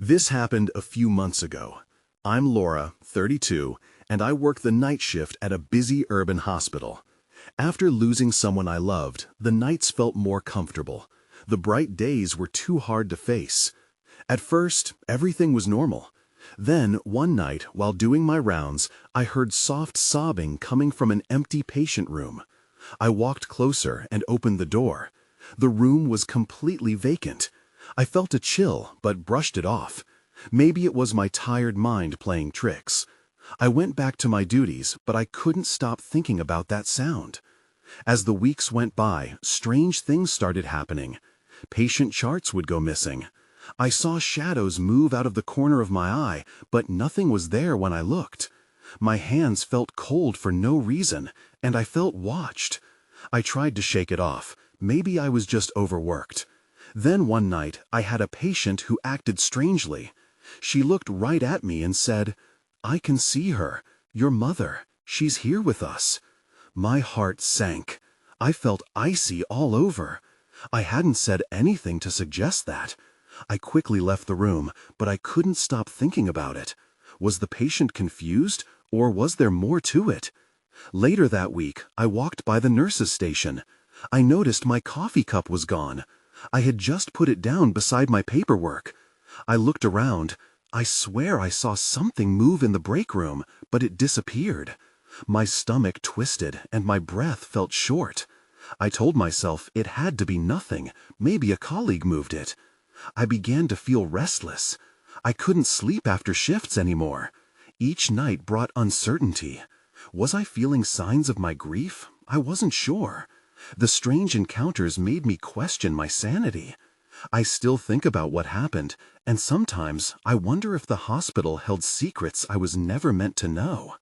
This happened a few months ago. I'm Laura, 32, and I work the night shift at a busy urban hospital. After losing someone I loved, the nights felt more comfortable. The bright days were too hard to face. At first, everything was normal. Then, one night, while doing my rounds, I heard soft sobbing coming from an empty patient room. I walked closer and opened the door. The room was completely vacant. I felt a chill, but brushed it off. Maybe it was my tired mind playing tricks. I went back to my duties, but I couldn't stop thinking about that sound. As the weeks went by, strange things started happening. Patient charts would go missing. I saw shadows move out of the corner of my eye, but nothing was there when I looked. My hands felt cold for no reason, and I felt watched. I tried to shake it off. Maybe I was just overworked. Then one night, I had a patient who acted strangely. She looked right at me and said, "I can see her. Your mother. She's here with us." My heart sank. I felt icy all over. I hadn't said anything to suggest that. I quickly left the room, but I couldn't stop thinking about it. Was the patient confused, or was there more to it? Later that week, I walked by the nurse's station. I noticed my coffee cup was gone. I had just put it down beside my paperwork. I looked around. I swear I saw something move in the break room, but it disappeared. My stomach twisted and my breath felt short. I told myself it had to be nothing. Maybe a colleague moved it. I began to feel restless. I couldn't sleep after shifts anymore. Each night brought uncertainty. Was I feeling signs of my grief? I wasn't sure. The strange encounters made me question my sanity. I still think about what happened, and sometimes I wonder if the hospital held secrets I was never meant to know.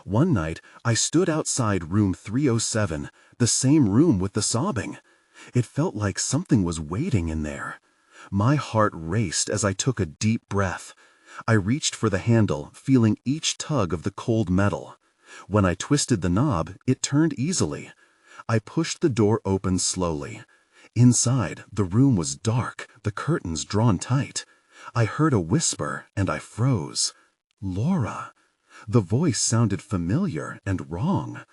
One night, I stood outside room 307, the same room with the sobbing. It felt like something was waiting in there. My heart raced as I took a deep breath. I reached for the handle, feeling each tug of the cold metal. When I twisted the knob, it turned easily. I pushed the door open slowly. Inside, the room was dark, the curtains drawn tight. I heard a whisper, and I froze. "Laura." The voice sounded familiar and wrong.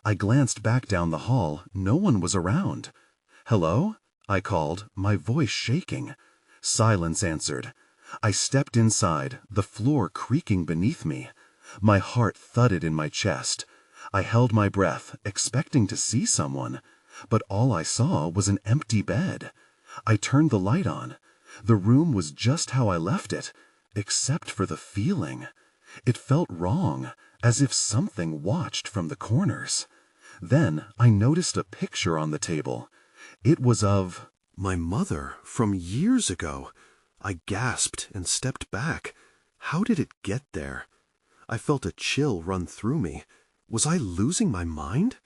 I glanced back down the hall. No one was around. "Hello?" I called, my voice shaking. Silence answered. I stepped inside, the floor creaking beneath me. My heart thudded in my chest. I held my breath, expecting to see someone, but all I saw was an empty bed. I turned the light on. The room was just how I left it, except for the feeling. It felt wrong, as if something watched from the corners. Then I noticed a picture on the table. It was of my mother from years ago. I gasped and stepped back. How did it get there? I felt a chill run through me. Was I losing my mind?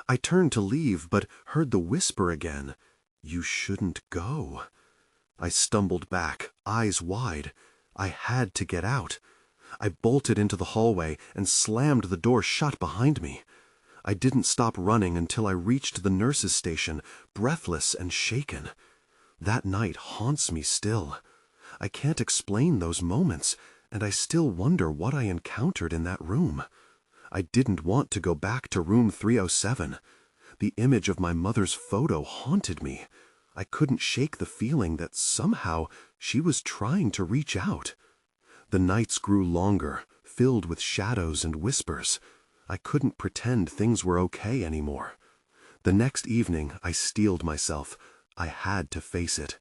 I turned to leave, but heard the whisper again. "You shouldn't go." I stumbled back, eyes wide. I had to get out. I bolted into the hallway and slammed the door shut behind me. I didn't stop running until I reached the nurse's station, breathless and shaken. That night haunts me still. I can't explain those moments, and I still wonder what I encountered in that room. I didn't want to go back to room 307. The image of my mother's photo haunted me. I couldn't shake the feeling that somehow she was trying to reach out. The nights grew longer, filled with shadows and whispers. I couldn't pretend things were okay anymore. The next evening, I steeled myself. I had to face it.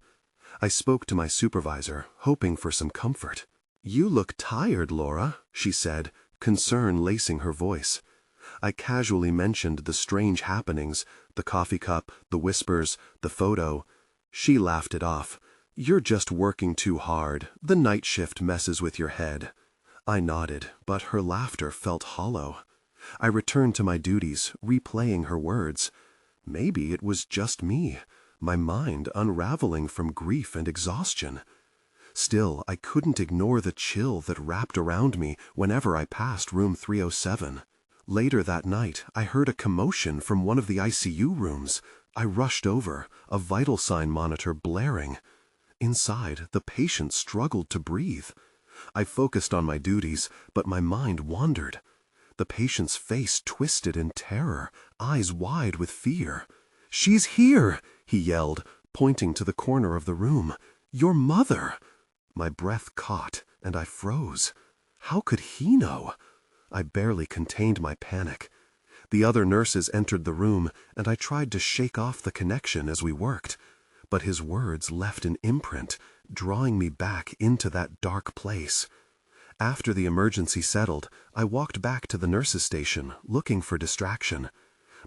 I spoke to my supervisor, hoping for some comfort. "You look tired, Laura," she said, concern lacing her voice. I casually mentioned the strange happenings, the coffee cup, the whispers, the photo. She laughed it off. "You're just working too hard. The night shift messes with your head." I nodded, but her laughter felt hollow. I returned to my duties, replaying her words. Maybe it was just me, my mind unraveling from grief and exhaustion. Still, I couldn't ignore the chill that wrapped around me whenever I passed room 307. Later that night, I heard a commotion from one of the ICU rooms. I rushed over, a vital sign monitor blaring. Inside, the patient struggled to breathe. I focused on my duties, but my mind wandered. The patient's face twisted in terror, eyes wide with fear. "She's here!" he yelled, pointing to the corner of the room. "Your mother!" My breath caught, and I froze. How could he know? I barely contained my panic. The other nurses entered the room, and I tried to shake off the connection as we worked. But his words left an imprint, drawing me back into that dark place. After the emergency settled, I walked back to the nurses' station, looking for distraction.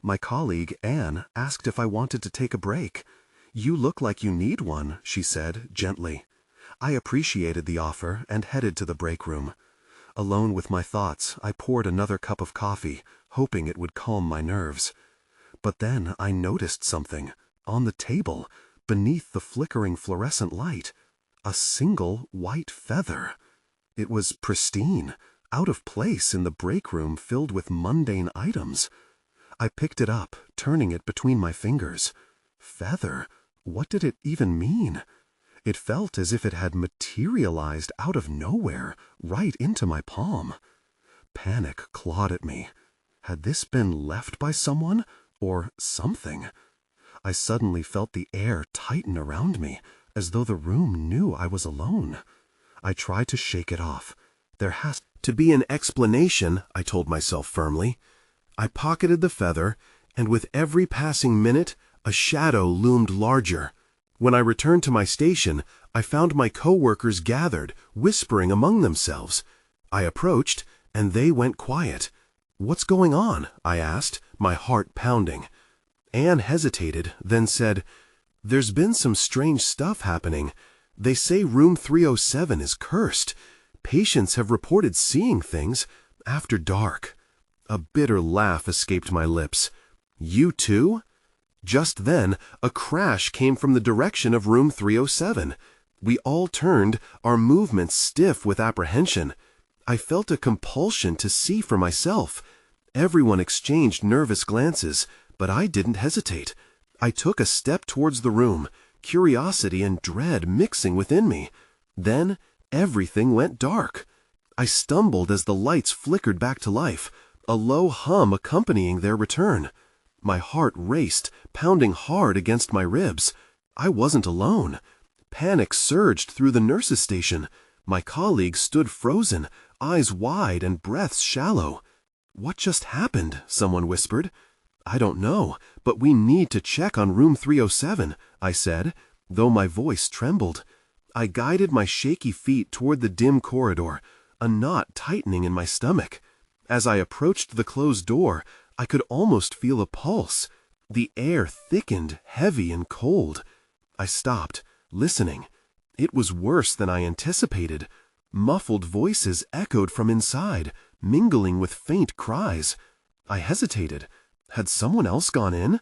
My colleague, Anne, asked if I wanted to take a break. "You look like you need one," she said, gently. I appreciated the offer and headed to the break room. Alone with my thoughts, I poured another cup of coffee, hoping it would calm my nerves. But then I noticed something. On the table, beneath the flickering fluorescent light, a single white feather. It was pristine, out of place in the break room filled with mundane items. I picked it up, turning it between my fingers. Feather? What did it even mean? It felt as if it had materialized out of nowhere, right into my palm. Panic clawed at me. Had this been left by someone, or something? I suddenly felt the air tighten around me, as though the room knew I was alone. I tried to shake it off. There has to be an explanation, I told myself firmly. I pocketed the feather, and with every passing minute, a shadow loomed larger. When I returned to my station, I found my co-workers gathered, whispering among themselves. I approached, and they went quiet. "What's going on?" I asked, my heart pounding. Anne hesitated, then said, "There's been some strange stuff happening. They say room 307 is cursed. Patients have reported seeing things after dark." A bitter laugh escaped my lips. "You too?" Just then, a crash came from the direction of room 307. We all turned, our movements stiff with apprehension. I felt a compulsion to see for myself. Everyone exchanged nervous glances, but I didn't hesitate. I took a step towards the room, curiosity and dread mixing within me. Then, everything went dark. I stumbled as the lights flickered back to life, a low hum accompanying their return. My heart raced, pounding hard against my ribs. I wasn't alone. Panic surged through the nurses' station. My colleagues stood frozen, eyes wide and breaths shallow. "What just happened?" someone whispered. "I don't know, but we need to check on room 307, I said, though my voice trembled. I guided my shaky feet toward the dim corridor, a knot tightening in my stomach. As I approached the closed door, I could almost feel a pulse. The air thickened, heavy and cold. I stopped, listening. It was worse than I anticipated. Muffled voices echoed from inside, mingling with faint cries. I hesitated. Had someone else gone in?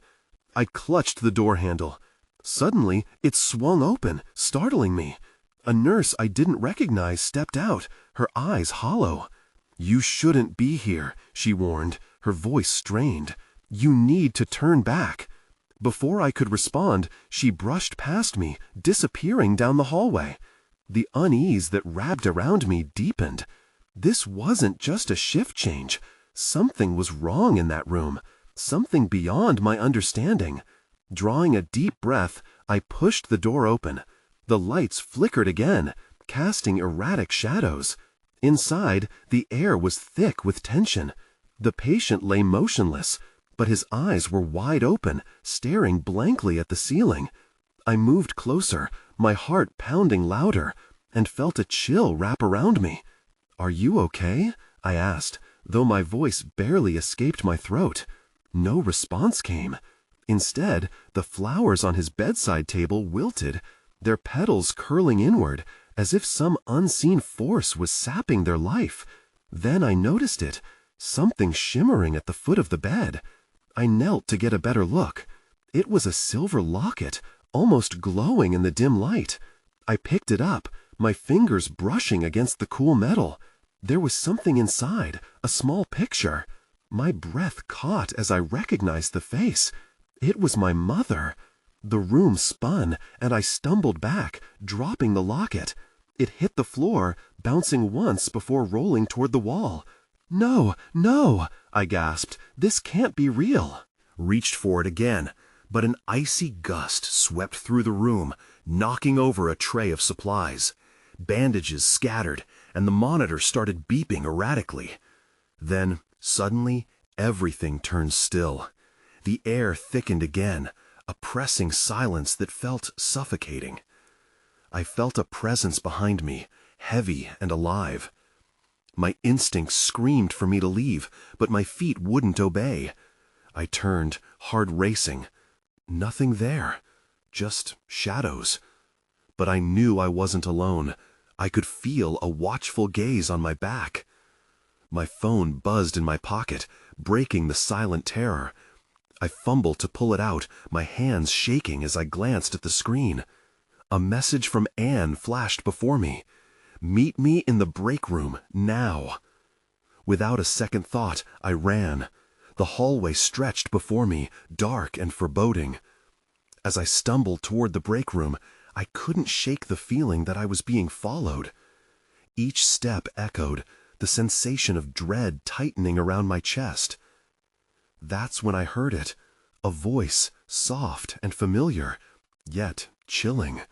I clutched the door handle. Suddenly, it swung open, startling me. A nurse I didn't recognize stepped out, her eyes hollow. "You shouldn't be here," she warned, her voice strained. "You need to turn back." Before I could respond, she brushed past me, disappearing down the hallway. The unease that wrapped around me deepened. This wasn't just a shift change. Something was wrong in that room, something beyond my understanding. Drawing a deep breath, I pushed the door open. The lights flickered again, casting erratic shadows. Inside, the air was thick with tension. The patient lay motionless, but his eyes were wide open, staring blankly at the ceiling. I moved closer, my heart pounding louder, and felt a chill wrap around me. "Are you okay?" I asked, though my voice barely escaped my throat. No response came. Instead, the flowers on his bedside table wilted, their petals curling inward, as if some unseen force was sapping their life. Then I noticed it, something shimmering at the foot of the bed. I knelt to get a better look. It was a silver locket, almost glowing in the dim light. I picked it up, my fingers brushing against the cool metal. There was something inside, a small picture. My breath caught as I recognized the face. It was my mother. The room spun, and I stumbled back, dropping the locket. It hit the floor, bouncing once before rolling toward the wall. "No, no," I gasped. "This can't be real." Reached for it again, but an icy gust swept through the room, knocking over a tray of supplies. Bandages scattered, and the monitor started beeping erratically. Then, suddenly, everything turned still. The air thickened again, a pressing silence that felt suffocating. I felt a presence behind me, heavy and alive. My instincts screamed for me to leave, but my feet wouldn't obey. I turned, heart racing. Nothing there, just shadows. But I knew I wasn't alone. I could feel a watchful gaze on my back. My phone buzzed in my pocket, breaking the silent terror. I fumbled to pull it out, my hands shaking as I glanced at the screen. A message from Anne flashed before me. "Meet me in the break room, now." Without a second thought, I ran. The hallway stretched before me, dark and foreboding. As I stumbled toward the break room, I couldn't shake the feeling that I was being followed. Each step echoed, the sensation of dread tightening around my chest. That's when I heard it, a voice, soft and familiar, yet chilling.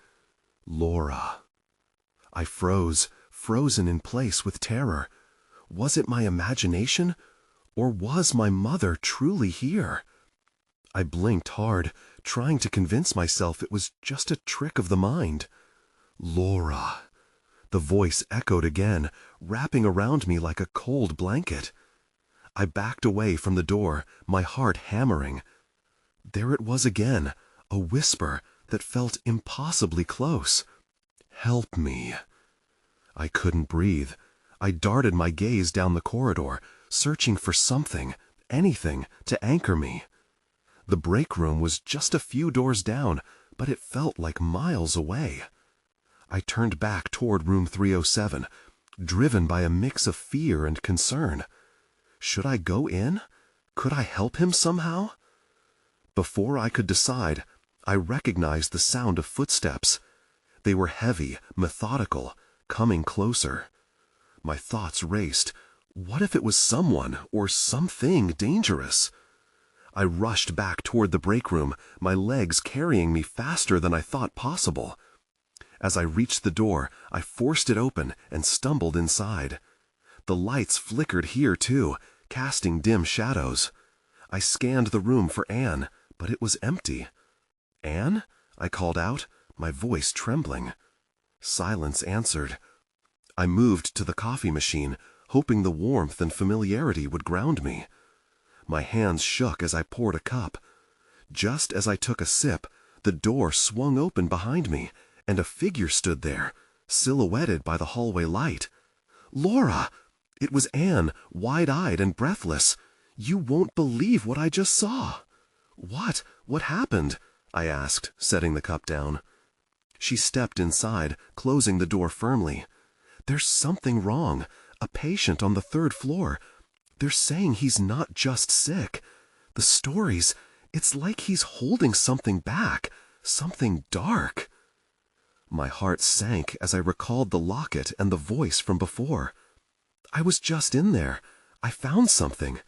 "Laura." I froze, frozen in place with terror. Was it my imagination, or was my mother truly here? I blinked hard, trying to convince myself it was just a trick of the mind. "Laura." The voice echoed again, wrapping around me like a cold blanket. I backed away from the door, my heart hammering. There it was again, a whisper that felt impossibly close. "Help me." I couldn't breathe. I darted my gaze down the corridor, searching for something, anything, to anchor me. The break room was just a few doors down, but it felt like miles away. I turned back toward room 307, driven by a mix of fear and concern. Should I go in? Could I help him somehow? Before I could decide, I recognized the sound of footsteps. They were heavy, methodical, coming closer. My thoughts raced. What if it was someone or something dangerous? I rushed back toward the break room, my legs carrying me faster than I thought possible. As I reached the door, I forced it open and stumbled inside. The lights flickered here too, casting dim shadows. I scanned the room for Anne, but it was empty. "Anne?" I called out, my voice trembling. Silence answered. I moved to the coffee machine, hoping the warmth and familiarity would ground me. My hands shook as I poured a cup. Just as I took a sip, the door swung open behind me, and a figure stood there, silhouetted by the hallway light. "Laura!" It was Anne, wide-eyed and breathless. "You won't believe what I just saw." What happened?" I asked, setting the cup down. She stepped inside, closing the door firmly. "There's something wrong. A patient on the 3rd floor. They're saying he's not just sick. The stories, it's like he's holding something back, something dark." My heart sank as I recalled the locket and the voice from before. I was just in there. I found something.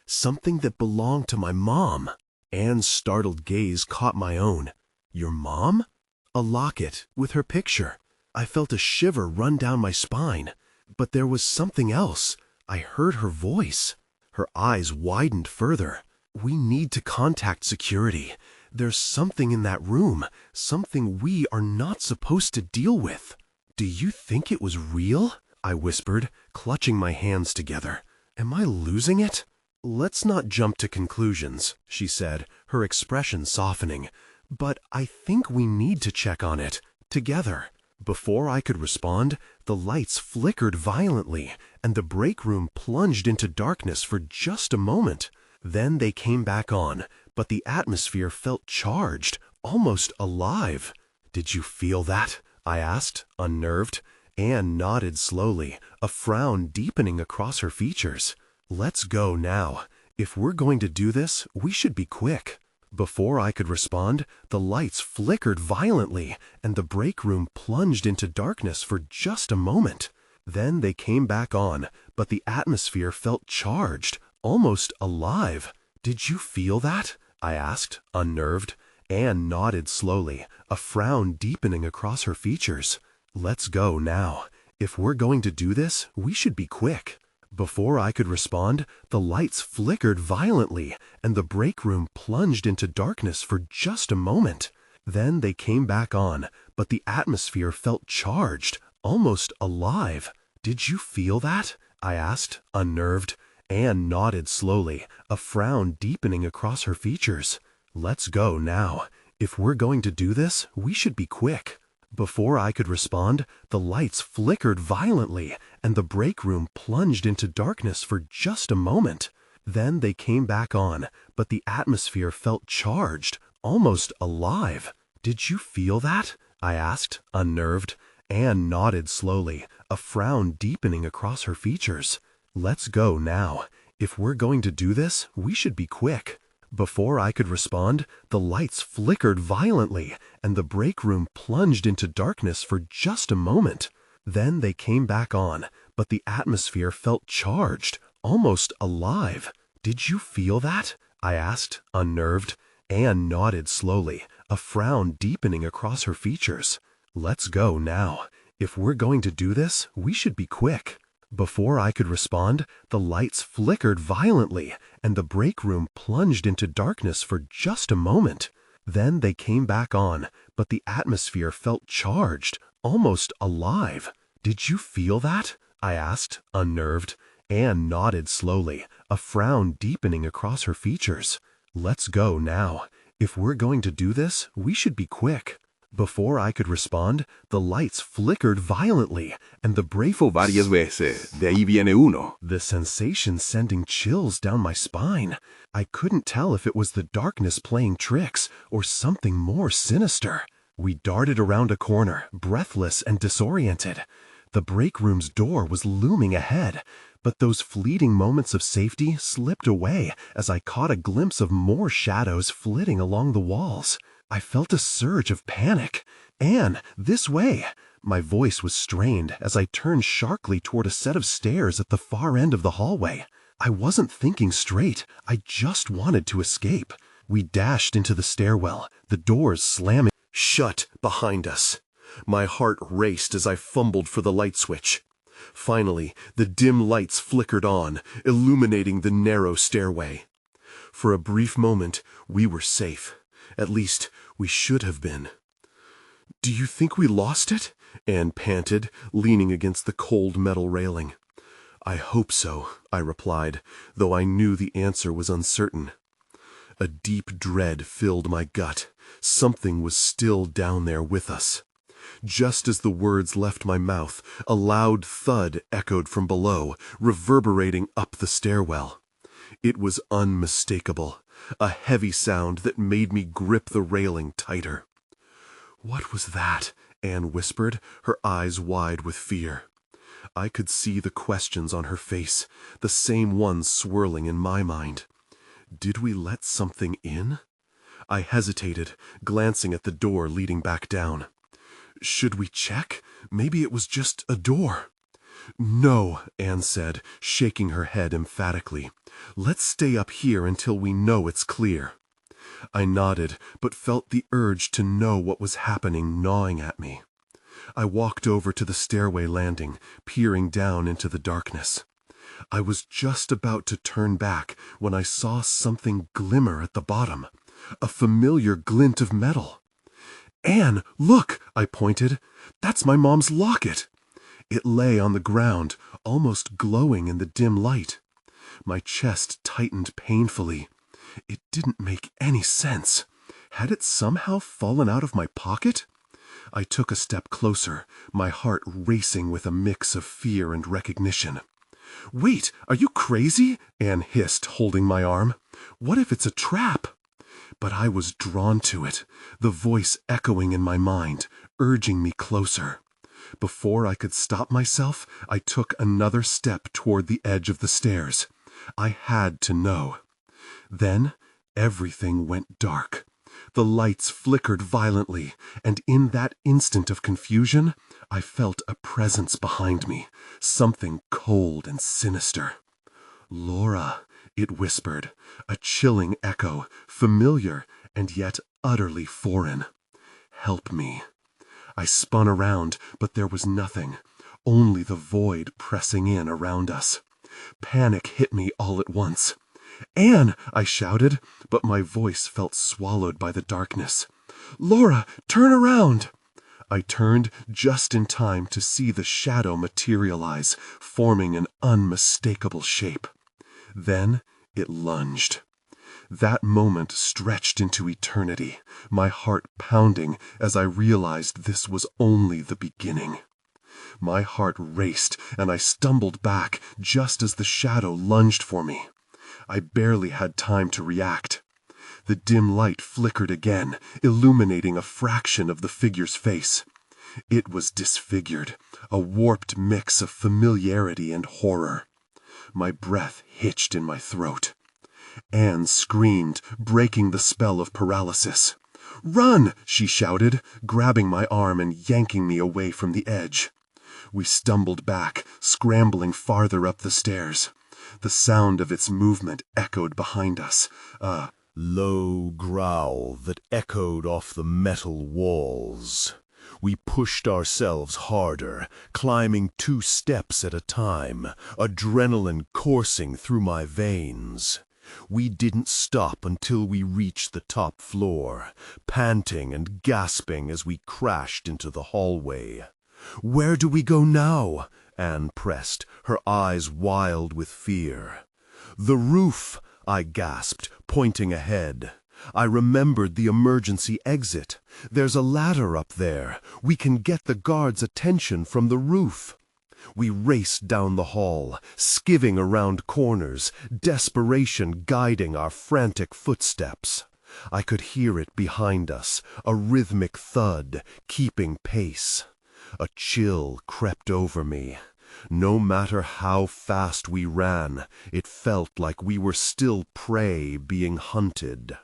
Something that belonged to my mom. Anne's startled gaze caught my own. "Your mom?" A locket with her picture. I felt a shiver run down my spine. But there was something else. I heard her voice. Her eyes widened further. "We need to contact security. There's something in that room, something we are not supposed to deal with." "Do you think it was real?" I whispered, clutching my hands together. "Am I losing it?" "Let's not jump to conclusions," she said, her expression softening. "But I think we need to check on it, together." Before I could respond, the lights flickered violently, and the break room plunged into darkness for just a moment. Then they came back on, but the atmosphere felt charged, almost alive. "Did you feel that?" I asked, unnerved. Anne nodded slowly, a frown deepening across her features. "Let's go now. If we're going to do this, we should be quick." Before I could respond, the lights flickered violently, and the break room plunged into darkness for just a moment. Then they came back on, but the atmosphere felt charged, almost alive. "Did you feel that?" I asked, unnerved. Anne nodded slowly, a frown deepening across her features. "Let's go now. If we're going to do this, we should be quick." Before I could respond, the lights flickered violently, and the break room plunged into darkness for just a moment. Then they came back on, but the atmosphere felt charged, almost alive. "Did you feel that?" I asked, unnerved. Anne nodded slowly, a frown deepening across her features. "Let's go now. If we're going to do this, we should be quick." Before I could respond, the lights flickered violently, and the break room plunged into darkness for just a moment. Then they came back on, but the atmosphere felt charged, almost alive. "Did you feel that?" I asked, unnerved. Anne nodded slowly, a frown deepening across her features. "Let's go now. If we're going to do this, we should be quick." Before I could respond, the lights flickered violently, and the break room plunged into darkness for just a moment. Then they came back on, but the atmosphere felt charged, almost alive. "Did you feel that?" I asked, unnerved. Anne nodded slowly, a frown deepening across her features. "Let's go now. If we're going to do this, we should be quick." Before I could respond, the lights flickered violently, and the break room plunged into darkness for just a moment. Then they came back on, but the atmosphere felt charged, almost alive. "Did you feel that?" I asked, unnerved. Anne nodded slowly, a frown deepening across her features. "Let's go now. If we're going to do this, we should be quick." Before I could respond, the lights flickered violently, and the break varias veces. De ahí viene uno. The sensation sending chills down my spine. I couldn't tell if it was the darkness playing tricks or something more sinister. We darted around a corner, breathless and disoriented. The break room's door was looming ahead, but those fleeting moments of safety slipped away as I caught a glimpse of more shadows flitting along the walls. I felt a surge of panic. "Anne, this way!" My voice was strained as I turned sharply toward a set of stairs at the far end of the hallway. I wasn't thinking straight. I just wanted to escape. We dashed into the stairwell, the doors slamming shut behind us. My heart raced as I fumbled for the light switch. Finally, the dim lights flickered on, illuminating the narrow stairway. For a brief moment, we were safe. At least, we should have been. "Do you think we lost it?" Anne panted, leaning against the cold metal railing. "I hope so," I replied, though I knew the answer was uncertain. A deep dread filled my gut. Something was still down there with us. Just as the words left my mouth, a loud thud echoed from below, reverberating up the stairwell. It was unmistakable, a heavy sound that made me grip the railing tighter. "What was that?" Anne whispered, her eyes wide with fear. I could see the questions on her face, the same ones swirling in my mind. Did we let something in? I hesitated, glancing at the door leading back down. Should we check? Maybe it was just a door. "No," Anne said, shaking her head emphatically. "Let's stay up here until we know it's clear." I nodded, but felt the urge to know what was happening gnawing at me. I walked over to the stairway landing, peering down into the darkness. I was just about to turn back when I saw something glimmer at the bottom, a familiar glint of metal. "Anne, look!" I pointed. "That's my mom's locket." It lay on the ground, almost glowing in the dim light. My chest tightened painfully. It didn't make any sense. Had it somehow fallen out of my pocket? I took a step closer, my heart racing with a mix of fear and recognition. "Wait, are you crazy?" Anne hissed, holding my arm. "What if it's a trap?" But I was drawn to it, the voice echoing in my mind, urging me closer. Before I could stop myself, I took another step toward the edge of the stairs. I had to know. Then Everything went dark. The lights flickered violently, and in that instant of confusion, I felt a presence behind me, something cold and sinister. "Laura," it whispered, a chilling echo, familiar and yet utterly foreign. "Help me." I spun around, but there was nothing, only the void pressing in around us. Panic hit me all at once. "Anne!" I shouted, but my voice felt swallowed by the darkness. "Laura, turn around!" I turned just in time to see the shadow materialize, forming an unmistakable shape. Then it lunged. That moment stretched into eternity, my heart pounding as I realized this was only the beginning. My heart raced, and I stumbled back just as the shadow lunged for me. I barely had time to react. The dim light flickered again, illuminating a fraction of the figure's face. It was disfigured, a warped mix of familiarity and horror. My breath hitched in my throat. Anne screamed, breaking the spell of paralysis. "Run!" she shouted, grabbing my arm and yanking me away from the edge. We stumbled back, scrambling farther up the stairs. The sound of its movement echoed behind us, a low growl that echoed off the metal walls. We pushed ourselves harder, climbing 2 steps at a time, adrenaline coursing through my veins. We didn't stop until we reached the top floor, panting and gasping as we crashed into the hallway. "Where do we go now?" Anne pressed, her eyes wild with fear. "The roof," I gasped, pointing ahead. I remembered the emergency exit. "There's a ladder up there. We can get the guards' attention from the roof." We raced down the hall, skiving around corners, desperation guiding our frantic footsteps. I could hear it behind us, a rhythmic thud, keeping pace. A chill crept over me. No matter how fast we ran, it felt like we were still prey being hunted.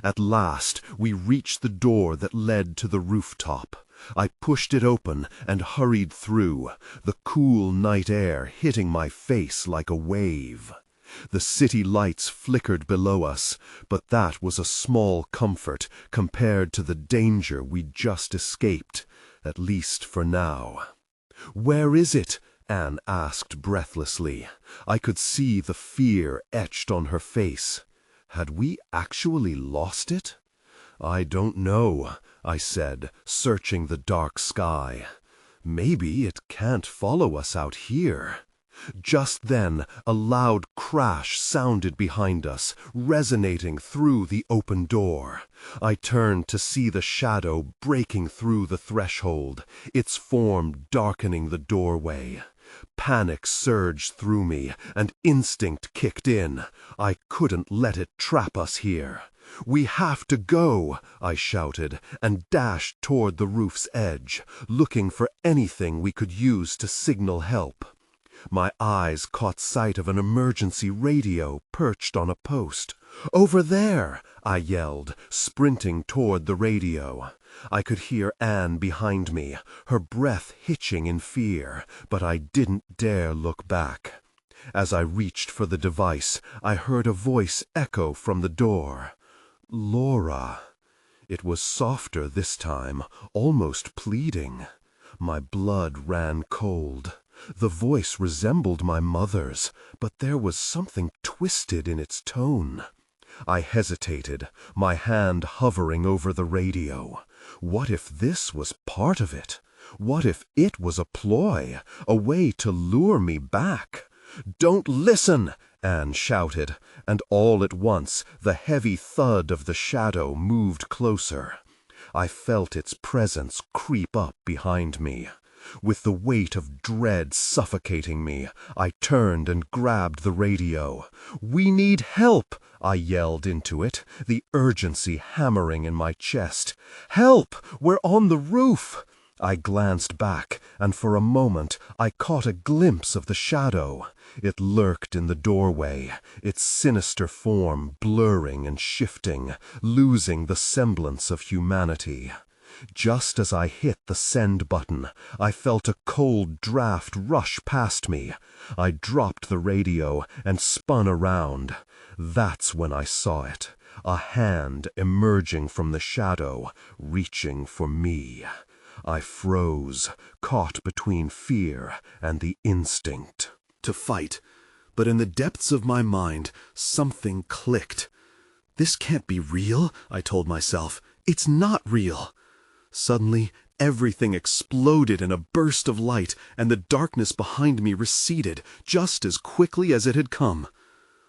At last, we reached the door that led to the rooftop. I pushed it open and hurried through, the cool night air hitting my face like a wave. The city lights flickered below us, but that was a small comfort compared to the danger we'd just escaped, at least for now. "Where is it?" Anne asked breathlessly. I could see the fear etched on her face. Had we actually lost it? "I don't know," I said, searching the dark sky. "Maybe it can't follow us out here." Just then, a loud crash sounded behind us, resonating through the open door. I turned to see the shadow breaking through the threshold, its form darkening the doorway. Panic surged through me, and instinct kicked in. I couldn't let it trap us here. "We have to go," I shouted, and dashed toward the roof's edge, looking for anything we could use to signal help. My eyes caught sight of an emergency radio perched on a post. "Over there!" I yelled, sprinting toward the radio. I could hear Anne behind me, her breath hitching in fear, but I didn't dare look back. As I reached for the device, I heard a voice echo from the door. "Laura." It was softer this time, almost pleading. My blood ran cold. The voice resembled my mother's, but there was something twisted in its tone. I hesitated, my hand hovering over the radio. What if this was part of it? What if it was a ploy, a way to lure me back? "Don't listen!" Anne shouted, and all at once the heavy thud of the shadow moved closer. I felt its presence creep up behind me. With the weight of dread suffocating me, I turned and grabbed the radio. "We need help!" I yelled into it, the urgency hammering in my chest. "Help! We're on the roof!" I glanced back, and for a moment I caught a glimpse of the shadow. It lurked in the doorway, its sinister form blurring and shifting, losing the semblance of humanity. Just as I hit the send button, I felt a cold draft rush past me. I dropped the radio and spun around. That's when I saw it, a hand emerging from the shadow, reaching for me. I froze, caught between fear and the instinct to fight, but in the depths of my mind, something clicked. This can't be real, I told myself. It's not real. Suddenly, everything exploded in a burst of light, and the darkness behind me receded just as quickly as it had come.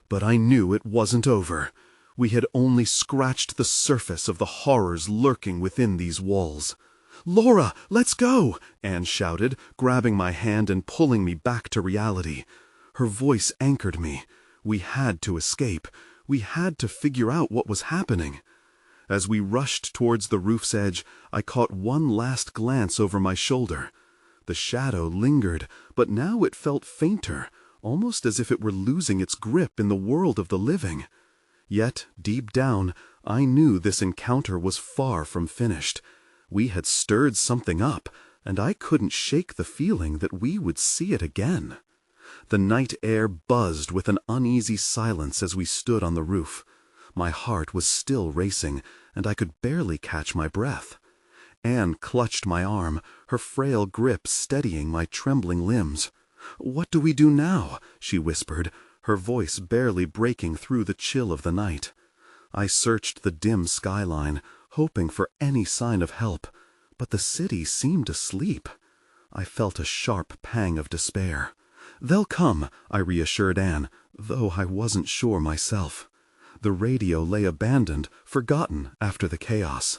But I knew it wasn't over. We had only scratched the surface of the horrors lurking within these walls. "Laura, let's go!" Anne shouted, grabbing my hand and pulling me back to reality. Her voice anchored me. We had to escape. We had to figure out what was happening. As we rushed towards the roof's edge, I caught one last glance over my shoulder. The shadow lingered, but now it felt fainter, almost as if it were losing its grip in the world of the living. Yet, deep down, I knew this encounter was far from finished. We had stirred something up, and I couldn't shake the feeling that we would see it again. The night air buzzed with an uneasy silence as we stood on the roof. My heart was still racing, and I could barely catch my breath. Anne clutched my arm, her frail grip steadying my trembling limbs. "What do we do now?" she whispered, her voice barely breaking through the chill of the night. I searched the dim skyline, hoping for any sign of help, but the city seemed asleep. I felt a sharp pang of despair. "They'll come," I reassured Anne, though I wasn't sure myself. The radio lay abandoned, forgotten after the chaos.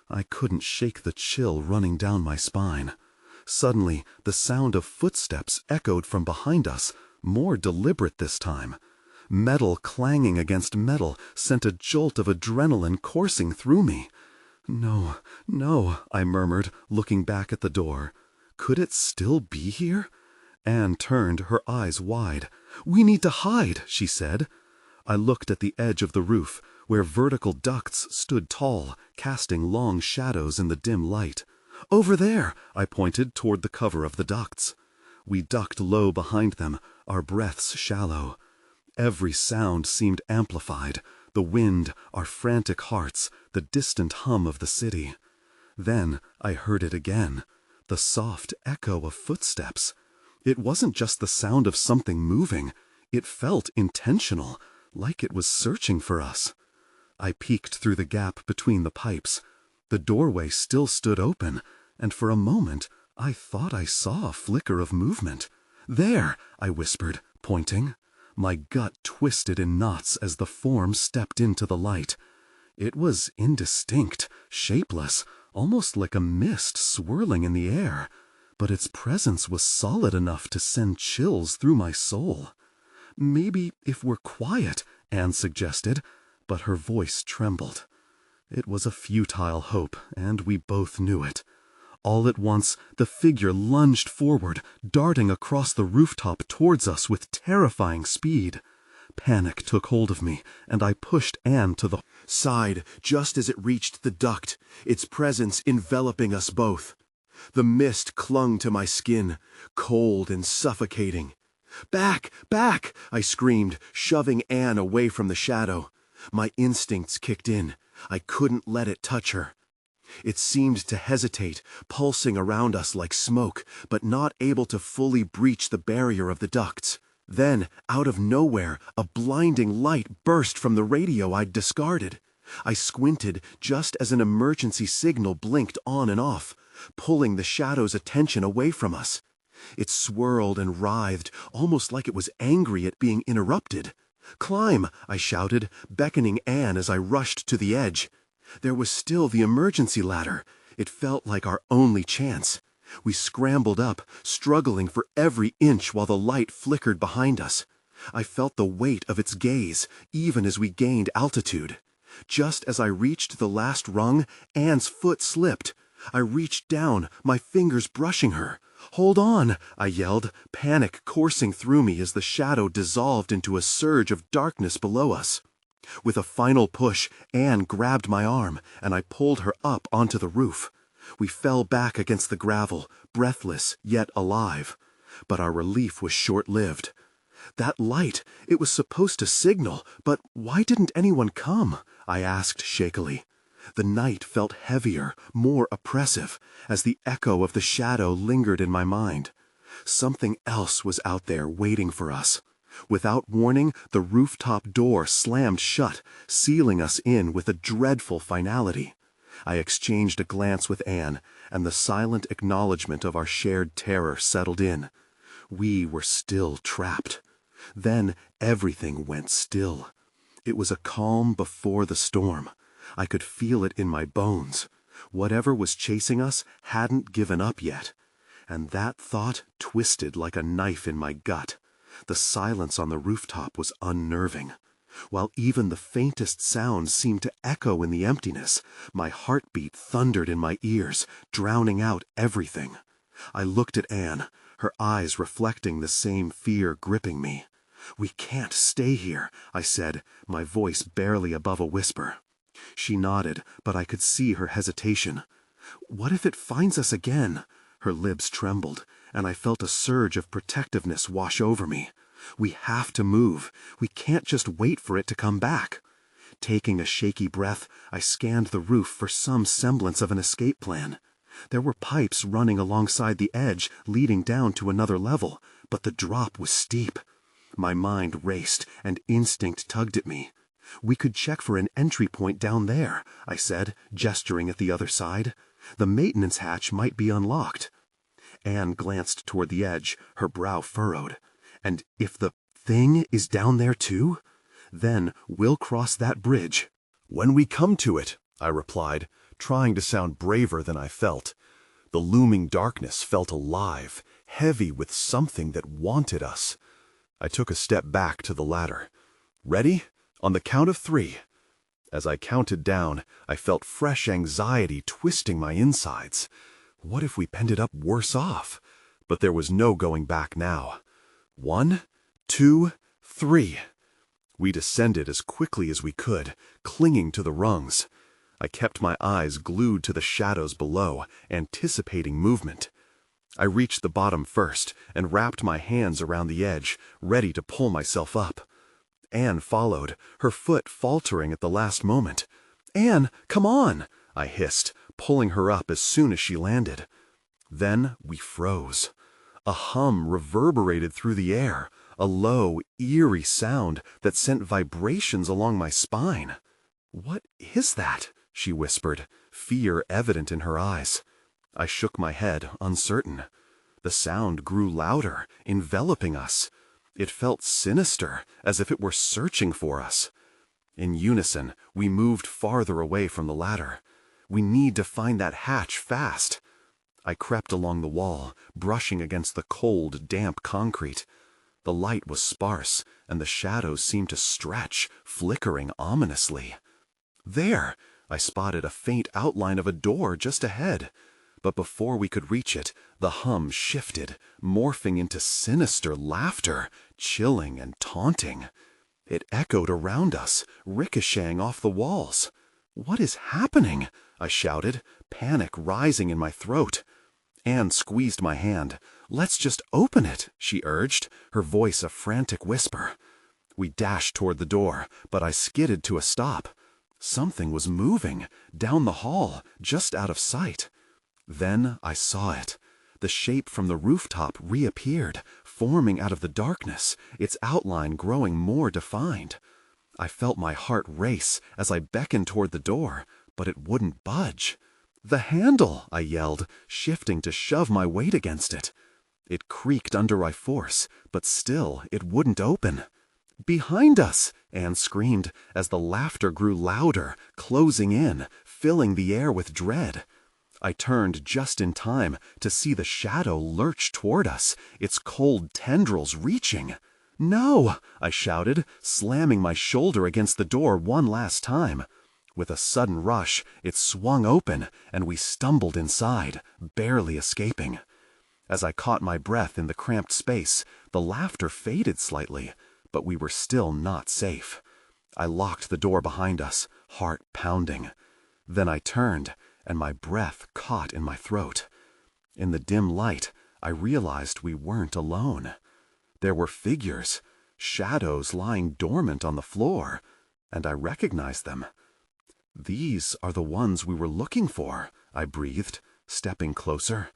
I couldn't shake the chill running down my spine. Suddenly, the sound of footsteps echoed from behind us, more deliberate this time. Metal clanging against metal sent a jolt of adrenaline coursing through me. "No, no," I murmured, looking back at the door. Could it still be here? Anne turned, her eyes wide. "We need to hide," she said. I looked at the edge of the roof, where vertical ducts stood tall, casting long shadows in the dim light. "Over there," I pointed toward the cover of the ducts. We ducked low behind them, our breaths shallow. Every sound seemed amplified, the wind, our frantic hearts, the distant hum of the city. Then I heard it again, the soft echo of footsteps. It wasn't just the sound of something moving. It felt intentional, like it was searching for us. I peeked through the gap between the pipes. The doorway still stood open, and for a moment I thought I saw a flicker of movement. "There," I whispered, pointing. My gut twisted in knots as the form stepped into the light. It was indistinct, shapeless, almost like a mist swirling in the air, but its presence was solid enough to send chills through my soul. "Maybe if we're quiet," Anne suggested, but her voice trembled. It was a futile hope, and we both knew it. All at once, the figure lunged forward, darting across the rooftop towards us with terrifying speed. Panic took hold of me, and I pushed Anne to the side just as it reached the duct, its presence enveloping us both. The mist clung to my skin, cold and suffocating. "Back! Back!" I screamed, shoving Anne away from the shadow. My instincts kicked in. I couldn't let it touch her. It seemed to hesitate, pulsing around us like smoke, but not able to fully breach the barrier of the ducts. Then, out of nowhere, a blinding light burst from the radio I'd discarded. I squinted just as an emergency signal blinked on and off, pulling the shadow's attention away from us. It swirled and writhed, almost like it was angry at being interrupted. "Climb!" I shouted, beckoning Anne as I rushed to the edge. There was still the emergency ladder. It felt like our only chance. We scrambled up, struggling for every inch while the light flickered behind us. I felt the weight of its gaze, even as we gained altitude. Just as I reached the last rung, Anne's foot slipped. I reached down, my fingers brushing her. "Hold on!" I yelled, panic coursing through me as the shadow dissolved into a surge of darkness below us. With a final push, Anne grabbed my arm, and I pulled her up onto the roof. We fell back against the gravel, breathless yet alive. But our relief was short-lived. That light, it was supposed to signal, but why didn't anyone come? I asked shakily. The night felt heavier, more oppressive, as the echo of the shadow lingered in my mind. Something else was out there waiting for us. Without warning, the rooftop door slammed shut, sealing us in with a dreadful finality. I exchanged a glance with Anne, and the silent acknowledgement of our shared terror settled in. We were still trapped. Then everything went still. It was a calm before the storm. I could feel it in my bones. Whatever was chasing us hadn't given up yet. And that thought twisted like a knife in my gut. The silence on the rooftop was unnerving. While even the faintest sounds seemed to echo in the emptiness, my heartbeat thundered in my ears, drowning out everything. I looked at Anne, her eyes reflecting the same fear gripping me. "We can't stay here," I said, my voice barely above a whisper. She nodded, but I could see her hesitation. "What if it finds us again?" Her lips trembled, and I felt a surge of protectiveness wash over me. "We have to move. We can't just wait for it to come back." Taking a shaky breath, I scanned the roof for some semblance of an escape plan. There were pipes running alongside the edge, leading down to another level, but the drop was steep. My mind raced, and instinct tugged at me. "We could check for an entry point down there," I said, gesturing at the other side. "The maintenance hatch might be unlocked." Anne glanced toward the edge, her brow furrowed. "And if the thing is down there too? Then we'll cross that bridge." "When we come to it," I replied, trying to sound braver than I felt. The looming darkness felt alive, heavy with something that wanted us. I took a step back to the ladder. "Ready? On the count of 3. As I counted down, I felt fresh anxiety twisting my insides. What if we ended up worse off? But there was no going back now. 1, 2, 3. We descended as quickly as we could, clinging to the rungs. I kept my eyes glued to the shadows below, anticipating movement. I reached the bottom first and wrapped my hands around the edge, ready to pull myself up. Anne followed, her foot faltering at the last moment. "Anne, come on!" I hissed, pulling her up as soon as she landed. Then we froze. A hum reverberated through the air, a low, eerie sound that sent vibrations along my spine. "What is that?" she whispered, fear evident in her eyes. I shook my head, uncertain. The sound grew louder, enveloping us. It felt sinister, as if it were searching for us. In unison, we moved farther away from the ladder. "We need to find that hatch fast." I crept along the wall, brushing against the cold, damp concrete. The light was sparse, and the shadows seemed to stretch, flickering ominously. There! I spotted a faint outline of a door just ahead. But before we could reach it, the hum shifted, morphing into sinister laughter, chilling and taunting. It echoed around us, ricocheting off the walls. "What is happening?" I shouted, panic rising in my throat. Anne squeezed my hand. "Let's just open it," she urged, her voice a frantic whisper. We dashed toward the door, but I skidded to a stop. Something was moving, down the hall, just out of sight. Then I saw it. The shape from the rooftop reappeared, forming out of the darkness, its outline growing more defined. I felt my heart race as I beckoned toward the door, but it wouldn't budge. "The handle!" I yelled, shifting to shove my weight against it. It creaked under my force, but still it wouldn't open. "Behind us!" Anne screamed as the laughter grew louder, closing in, filling the air with dread. I turned just in time to see the shadow lurch toward us, its cold tendrils reaching. "No!" I shouted, slamming my shoulder against the door one last time. With a sudden rush, it swung open, and we stumbled inside, barely escaping. As I caught my breath in the cramped space, the laughter faded slightly, but we were still not safe. I locked the door behind us, heart pounding. Then I turned, and my breath caught in my throat. In the dim light, I realized we weren't alone. There were figures, shadows lying dormant on the floor, and I recognized them. "These are the ones we were looking for," I breathed, stepping closer.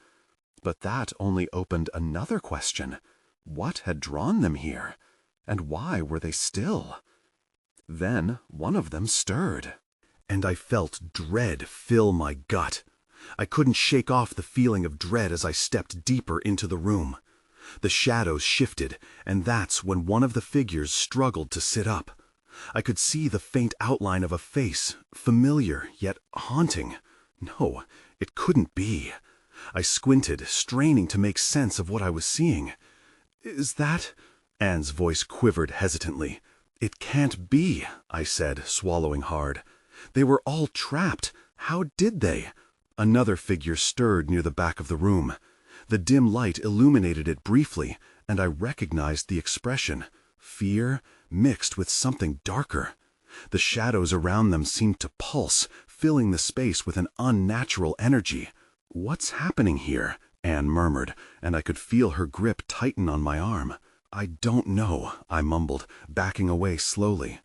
But that only opened another question. What had drawn them here? And why were they still? Then one of them stirred, and I felt dread fill my gut. I couldn't shake off the feeling of dread as I stepped deeper into the room. The shadows shifted, and that's when one of the figures struggled to sit up. I could see the faint outline of a face, familiar yet haunting. No, it couldn't be. I squinted, straining to make sense of what I was seeing. "Is that—" Anne's voice quivered hesitantly. "It can't be," I said, swallowing hard. "They were all trapped. How did they?" Another figure stirred near the back of the room. The dim light illuminated it briefly, and I recognized the expression. Fear mixed with something darker. The shadows around them seemed to pulse, filling the space with an unnatural energy. "What's happening here?" Anne murmured, and I could feel her grip tighten on my arm. "I don't know," I mumbled, backing away slowly.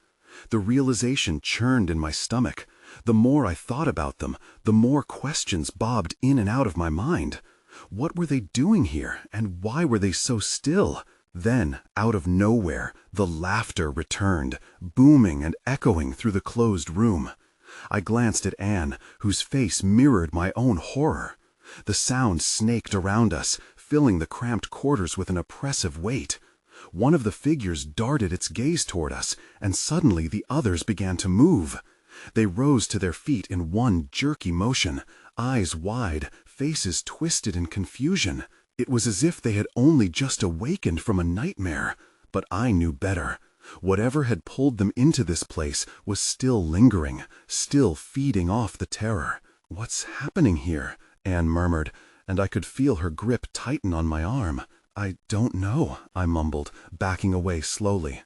The realization churned in my stomach. The more I thought about them, the more questions bobbed in and out of my mind. What were they doing here, and why were they so still? Then, out of nowhere, the laughter returned, booming and echoing through the closed room. I glanced at Anne, whose face mirrored my own horror. The sound snaked around us, filling the cramped quarters with an oppressive weight. One of the figures darted its gaze toward us, and suddenly the others began to move. They rose to their feet in one jerky motion, eyes wide, faces twisted in confusion. It was as if they had only just awakened from a nightmare. But I knew better. Whatever had pulled them into this place was still lingering, still feeding off the terror. "What's happening here?" Anne murmured, and I could feel her grip tighten on my arm. "I don't know," I mumbled, backing away slowly.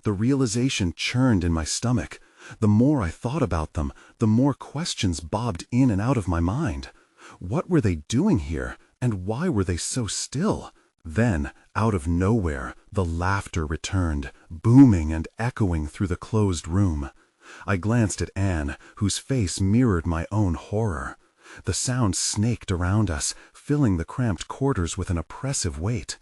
The realization churned in my stomach. The more I thought about them, the more questions bobbed in and out of my mind. What were they doing here, and why were they so still? Then, out of nowhere, the laughter returned, booming and echoing through the closed room. I glanced at Anne, whose face mirrored my own horror. The sound snaked around us, filling the cramped quarters with an oppressive weight.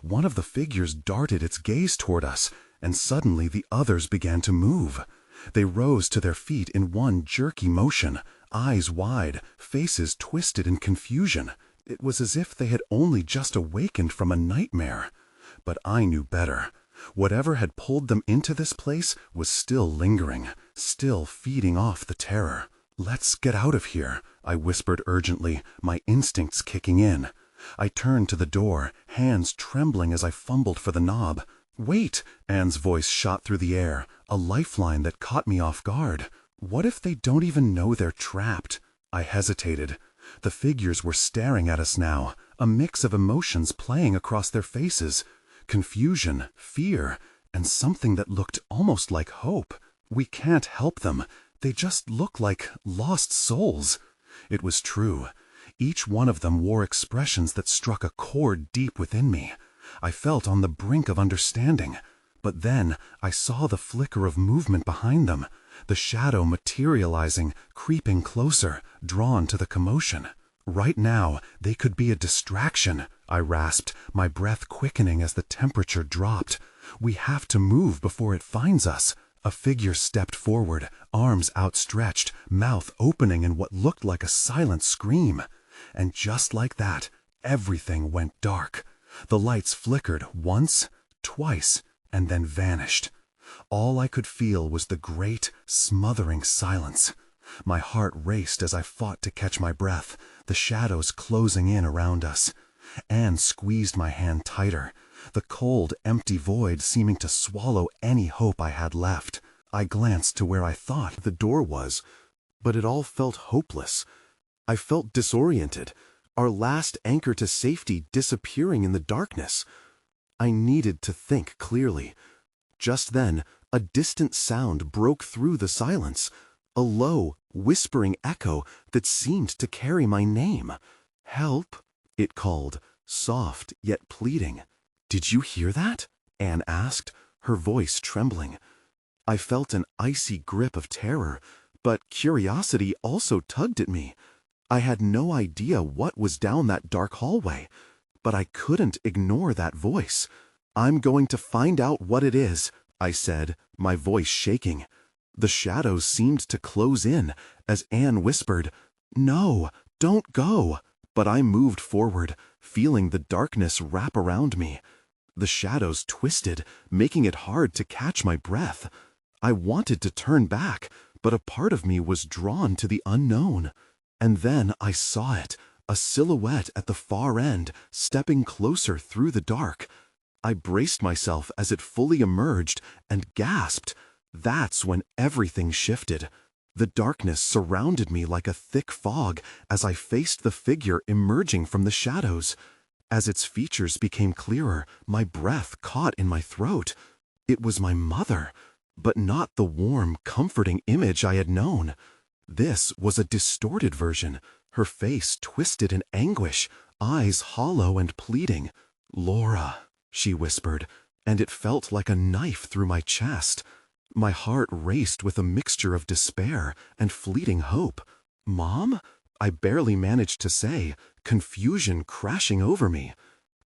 One of the figures darted its gaze toward us, and suddenly the others began to move. They rose to their feet in one jerky motion, eyes wide, faces twisted in confusion. It was as if they had only just awakened from a nightmare. But I knew better. Whatever had pulled them into this place was still lingering, still feeding off the terror. "Let's get out of here," I whispered urgently, my instincts kicking in. I turned to the door, hands trembling as I fumbled for the knob. "Wait!" Anne's voice shot through the air, a lifeline that caught me off guard. "What if they don't even know they're trapped?" I hesitated. The figures were staring at us now, a mix of emotions playing across their faces. Confusion, fear, and something that looked almost like hope. "We can't help them. They just look like lost souls." It was true. Each one of them wore expressions that struck a chord deep within me. I felt on the brink of understanding. But then I saw the flicker of movement behind them, the shadow materializing, creeping closer, drawn to the commotion. "Right now, they could be a distraction," I rasped, my breath quickening as the temperature dropped. "We have to move before it finds us." A figure stepped forward, arms outstretched, mouth opening in what looked like a silent scream. And just like that, everything went dark. The lights flickered once, twice, and then vanished. All I could feel was the great, smothering silence. My heart raced as I fought to catch my breath, the shadows closing in around us. Anne squeezed my hand tighter, the cold, empty void seeming to swallow any hope I had left. I glanced to where I thought the door was, But it all felt hopeless. I felt disoriented, our last anchor to safety disappearing in the darkness. I needed to think clearly. Just then, a distant sound broke through the silence, a low, whispering echo that seemed to carry my name. "Help," it called, soft yet pleading. "Did you hear that?" Anne asked, her voice trembling. I felt an icy grip of terror, but curiosity also tugged at me. I had no idea what was down that dark hallway, but I couldn't ignore that voice. "I'm going to find out what it is," I said, my voice shaking. The shadows seemed to close in as Anne whispered, "No, don't go." But I moved forward, feeling the darkness wrap around me. The shadows twisted, making it hard to catch my breath. I wanted to turn back, but a part of me was drawn to the unknown. And then I saw it, a silhouette at the far end, stepping closer through the dark. I braced myself as it fully emerged and gasped. That's when everything shifted. The darkness surrounded me like a thick fog as I faced the figure emerging from the shadows. As its features became clearer, my breath caught in my throat. It was my mother, but not the warm, comforting image I had known. This was a distorted version, her face twisted in anguish, eyes hollow and pleading. "Laura," she whispered, and it felt like a knife through my chest. My heart raced with a mixture of despair and fleeting hope. "Mom?" I barely managed to say, confusion crashing over me.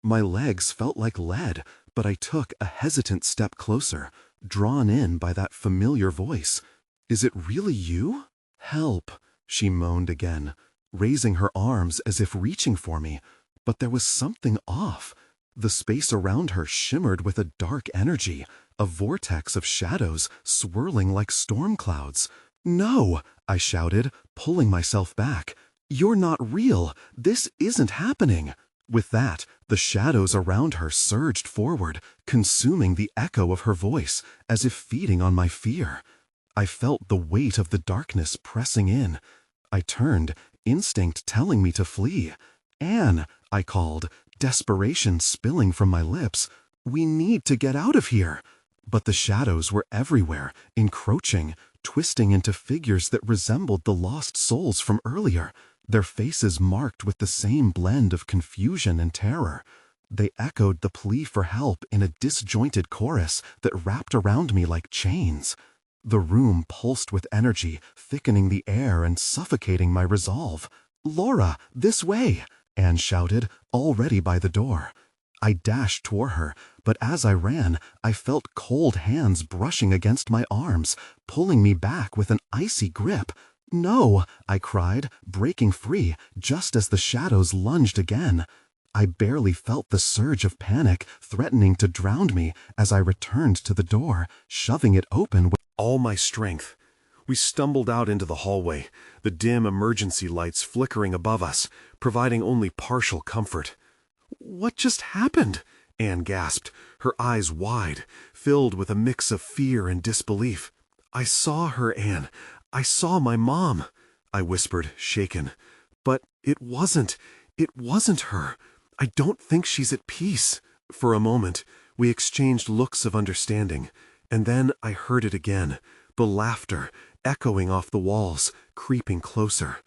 My legs felt like lead, but I took a hesitant step closer, drawn in by that familiar voice. "Is it really you?" "Help," she moaned again, raising her arms as if reaching for me. But there was something off. The space around her shimmered with a dark energy, a vortex of shadows swirling like storm clouds. "No," I shouted, pulling myself back. "You're not real. This isn't happening." With that, the shadows around her surged forward, consuming the echo of her voice, as if feeding on my fear. I felt the weight of the darkness pressing in. I turned, instinct telling me to flee. "Anne," I called, desperation spilling from my lips. "We need to get out of here." But the shadows were everywhere, encroaching, twisting into figures that resembled the lost souls from earlier, their faces marked with the same blend of confusion and terror. They echoed the plea for help in a disjointed chorus that wrapped around me like chains. The room pulsed with energy, thickening the air and suffocating my resolve. "Laura, this way!" Anne shouted, already by the door. I dashed toward her, but as I ran, I felt cold hands brushing against my arms, pulling me back with an icy grip. "No!" I cried, breaking free, just as the shadows lunged again. I barely felt the surge of panic threatening to drown me as I returned to the door, shoving it open with all my strength. We stumbled out into the hallway, the dim emergency lights flickering above us, providing only partial comfort. "What just happened?" Anne gasped, her eyes wide, filled with a mix of fear and disbelief. "I saw her, Anne. I saw my mom," I whispered, shaken. "But it wasn't her. I don't think she's at peace." For a moment, we exchanged looks of understanding, and then I heard it again, the laughter echoing off the walls, creeping closer.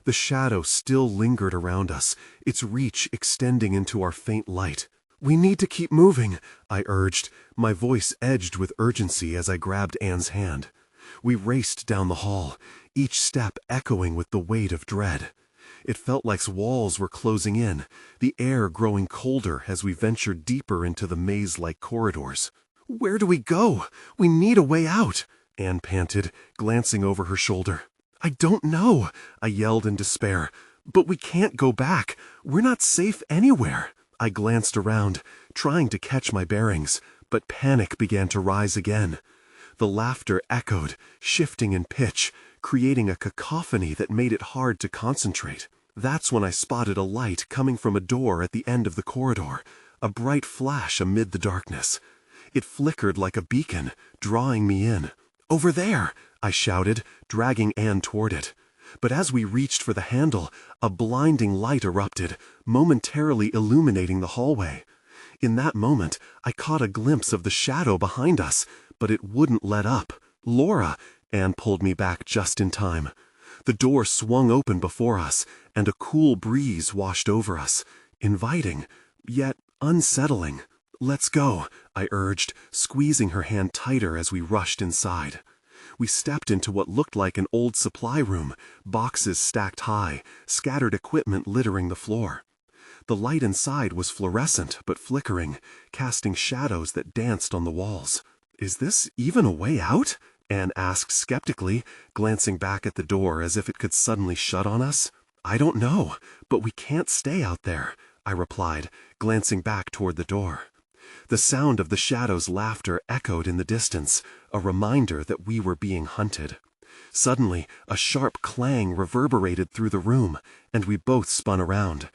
The shadow still lingered around us, its reach extending into our faint light. "We need to keep moving," I urged, my voice edged with urgency as I grabbed Anne's hand. We raced down the hall, each step echoing with the weight of dread. It felt like walls were closing in, the air growing colder as we ventured deeper into the maze-like corridors. "Where do we go? We need a way out," Anne panted, glancing over her shoulder. "I don't know," I yelled in despair. "But we can't go back. We're not safe anywhere." I glanced around, trying to catch my bearings, but panic began to rise again. The laughter echoed, shifting in pitch, creating a cacophony that made it hard to concentrate. That's when I spotted a light coming from a door at the end of the corridor, a bright flash amid the darkness. It flickered like a beacon, drawing me in. Over there, I shouted, dragging Anne toward it. But as we reached for the handle, a blinding light erupted, momentarily illuminating the hallway. In that moment, I caught a glimpse of the shadow behind us, but it wouldn't let up. Laura! Anne pulled me back just in time. The door swung open before us, and a cool breeze washed over us, inviting, yet unsettling. Let's go, I urged, squeezing her hand tighter as we rushed inside. We stepped into what looked like an old supply room, boxes stacked high, scattered equipment littering the floor. The light inside was fluorescent but flickering, casting shadows that danced on the walls. Is this even a way out? Anne asked skeptically, glancing back at the door as if it could suddenly shut on us. I don't know, but we can't stay out there, I replied, glancing back toward the door. The sound of the shadow's laughter echoed in the distance, a reminder that we were being hunted. Suddenly, a sharp clang reverberated through the room, and we both spun around.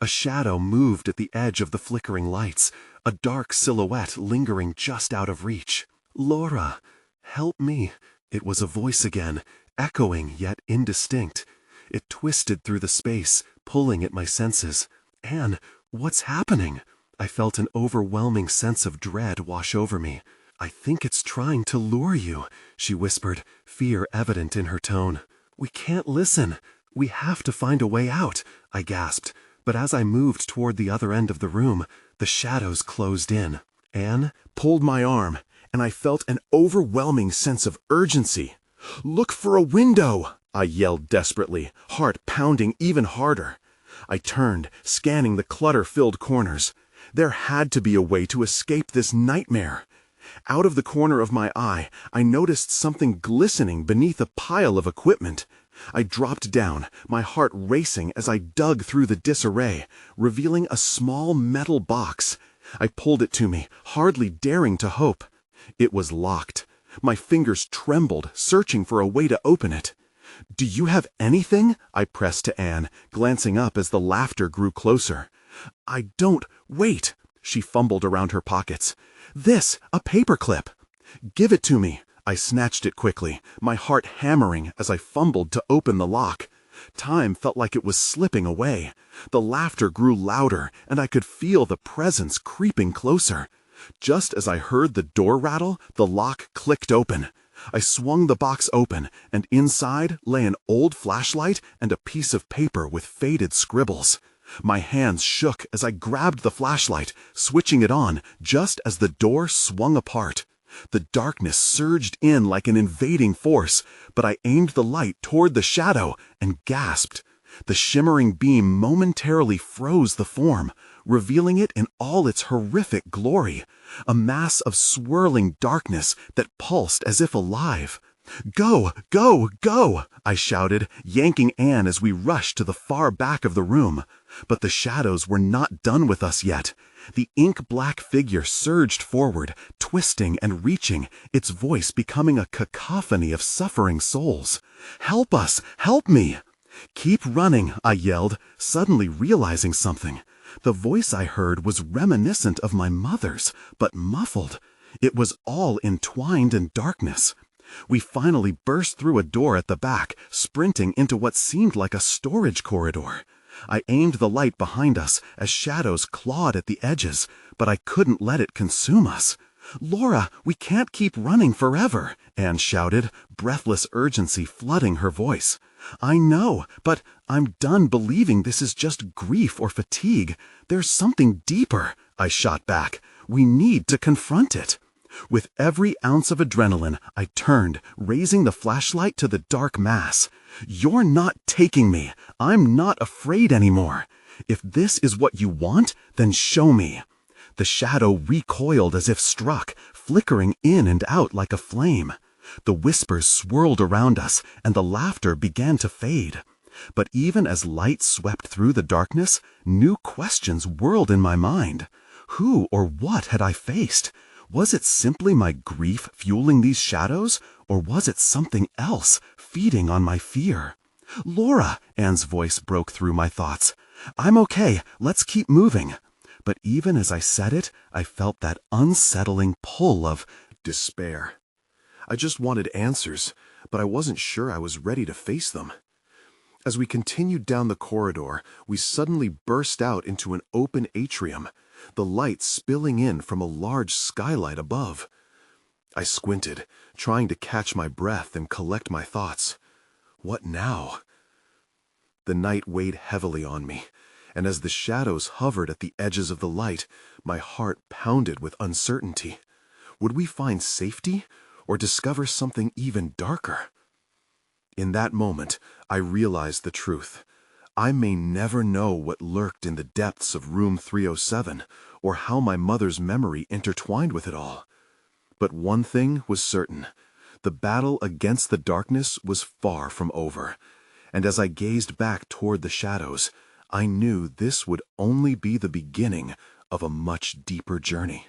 A shadow moved at the edge of the flickering lights, a dark silhouette lingering just out of reach. Laura, help me. It was a voice again, echoing yet indistinct. It twisted through the space, pulling at my senses. Anne, what's happening? I felt an overwhelming sense of dread wash over me. I think it's trying to lure you, she whispered, fear evident in her tone. We can't listen. We have to find a way out, I gasped. But as I moved toward the other end of the room, the shadows closed in. Anne pulled my arm, and I felt an overwhelming sense of urgency. Look for a window, I yelled desperately, heart pounding even harder. I turned, scanning the clutter-filled corners. There had to be a way to escape this nightmare. Out of the corner of my eye, I noticed something glistening beneath a pile of equipment. I dropped down, my heart racing as I dug through the disarray, revealing a small metal box. I pulled it to me, hardly daring to hope. It was locked. My fingers trembled, searching for a way to open it. Do you have anything? I pressed to Anne, glancing up as the laughter grew closer. I don't. Wait. She fumbled around her pockets. This, a paperclip. Give it to me. I snatched it quickly, my heart hammering as I fumbled to open the lock. Time felt like it was slipping away. The laughter grew louder, and I could feel the presence creeping closer. Just as I heard the door rattle, the lock clicked open. I swung the box open, and inside lay an old flashlight and a piece of paper with faded scribbles. My hands shook as I grabbed the flashlight, switching it on just as the door swung apart. The darkness surged in like an invading force, but I aimed the light toward the shadow and gasped. The shimmering beam momentarily froze the form, revealing it in all its horrific glory, a mass of swirling darkness that pulsed as if alive. Go, go, go, I shouted, yanking Anne as we rushed to the far back of the room. But the shadows were not done with us yet. The ink-black figure surged forward, twisting and reaching, its voice becoming a cacophony of suffering souls. Help us! Help me! Keep running, I yelled, suddenly realizing something. The voice I heard was reminiscent of my mother's, but muffled. It was all entwined in darkness. We finally burst through a door at the back, sprinting into what seemed like a storage corridor. I aimed the light behind us as shadows clawed at the edges, but I couldn't let it consume us. Laura, we can't keep running forever, Anne shouted, breathless urgency flooding her voice. I know, but I'm done believing this is just grief or fatigue. There's something deeper, I shot back. We need to confront it. With every ounce of adrenaline, I turned, raising the flashlight to the dark mass. You're not taking me. I'm not afraid anymore. If this is what you want, then show me. The shadow recoiled as if struck, flickering in and out like a flame. The whispers swirled around us, and the laughter began to fade. But even as light swept through the darkness, new questions whirled in my mind. Who or what had I faced? Was it simply my grief fueling these shadows, or was it something else, feeding on my fear? Laura, Anne's voice broke through my thoughts. I'm okay, let's keep moving. But even as I said it, I felt that unsettling pull of despair. I just wanted answers, but I wasn't sure I was ready to face them. As we continued down the corridor, we suddenly burst out into an open atrium, the light spilling in from a large skylight above. I squinted, trying to catch my breath and collect my thoughts. What now? The night weighed heavily on me, and as the shadows hovered at the edges of the light, my heart pounded with uncertainty. Would we find safety, or discover something even darker? In that moment, I realized the truth. I may never know what lurked in the depths of room 307, or how my mother's memory intertwined with it all. But one thing was certain. The battle against the darkness was far from over, and as I gazed back toward the shadows, I knew this would only be the beginning of a much deeper journey.